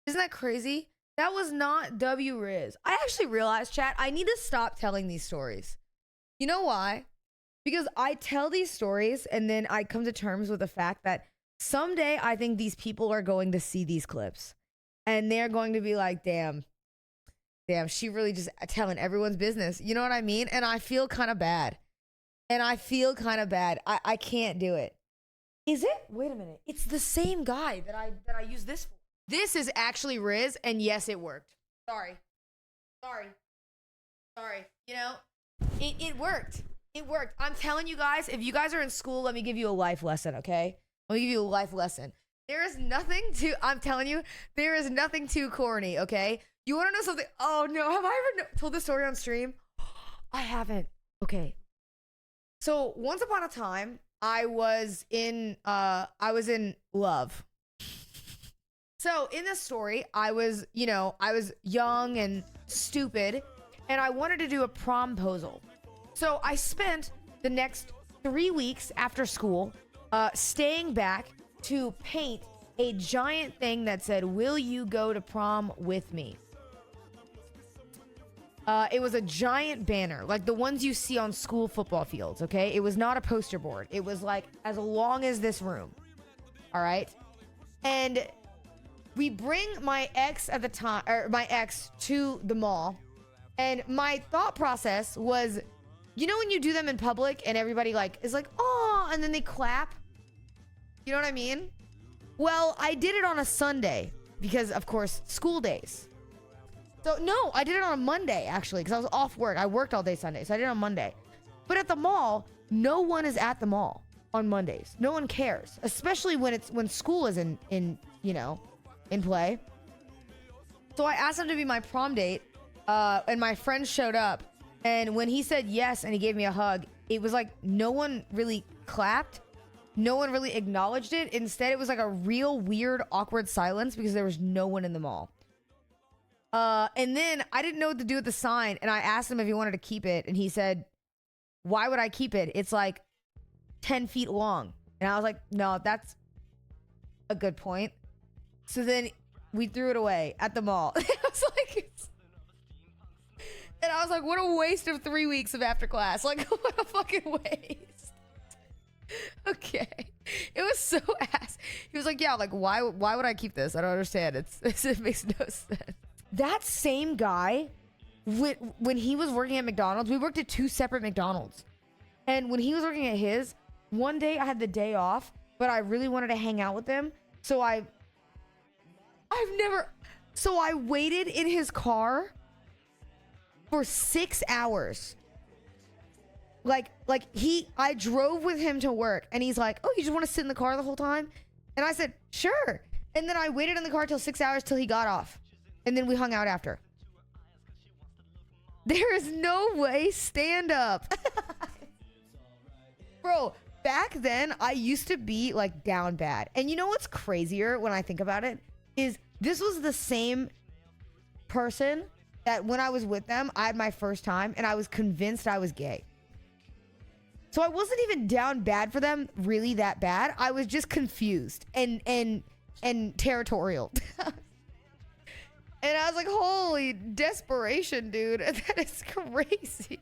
Isn't that crazy? That was not W Riz. I actually realized, chat, I need to stop telling these stories. You know why? Because I tell these stories and then I come to terms with the fact that someday I think these people are going to see these clips and they're going to be like, damn, she really just telling everyone's business. You know what I mean? And I feel kind of bad. I can't do it. Is it? Wait a minute. It's the same guy that I use this for. This is actually Riz, and yes, it worked. Sorry. You know, it worked. It worked. I'm telling you guys, if you guys are in school, let me give you a life lesson, okay? Let me give you a life lesson. I'm telling you, there is nothing too corny, okay? You want to know something? Oh, no. Have I ever told this story on stream? I haven't. Okay. So, once upon a time, I was in love. So in this story, I was young and stupid, and I wanted to do a promposal. So I spent the next 3 weeks after school staying back to paint a giant thing that said, "Will you go to prom with me?" It was a giant banner, like the ones you see on school football fields, okay? It was not a poster board. It was like as long as this room, all right? And we bring my ex at the time, or my ex, to the mall. And my thought process was, you know when you do them in public and everybody is like, oh, and then they clap? You know what I mean? Well, I did it on a Sunday because, of course, school days. So, no, I did it on a Monday, actually, because I was off work. I worked all day Sunday, so I did it on Monday. But at the mall, no one is at the mall on Mondays. No one cares, especially when school is in play. So I asked him to be my prom date, and my friend showed up. And when he said yes and he gave me a hug, it was like no one really clapped. No one really acknowledged it. Instead, it was like a real weird, awkward silence because there was no one in the mall. And then I didn't know what to do with the sign, and I asked him if he wanted to keep it, and he said, "Why would I keep it? It's like 10 feet long." And I was like, "No, that's a good point." So then we threw it away at the mall. And I was like, what a waste of 3 weeks of after class. Like, what a fucking waste. Okay. It was so ass. He was like, yeah, like, why would I keep this? I don't understand. It makes no sense. That same guy, when he was working at McDonald's, we worked at 2 separate McDonald's. And when he was working at his, one day I had the day off, but I really wanted to hang out with him. So I waited in his car for 6 hours. I drove with him to work, and he's like, "Oh, you just want to sit in the car the whole time?" And I said, "Sure." And then I waited in the car till 6 hours till he got off. And then we hung out after. There is no way. Stand up. Bro, back then, I used to be like down bad. And you know what's crazier when I think about it? Is this was the same person that when I was with them, I had my first time and I was convinced I was gay. So I wasn't even down bad for them, really that bad. I was just confused and territorial. And I was like, holy desperation, dude. That is crazy.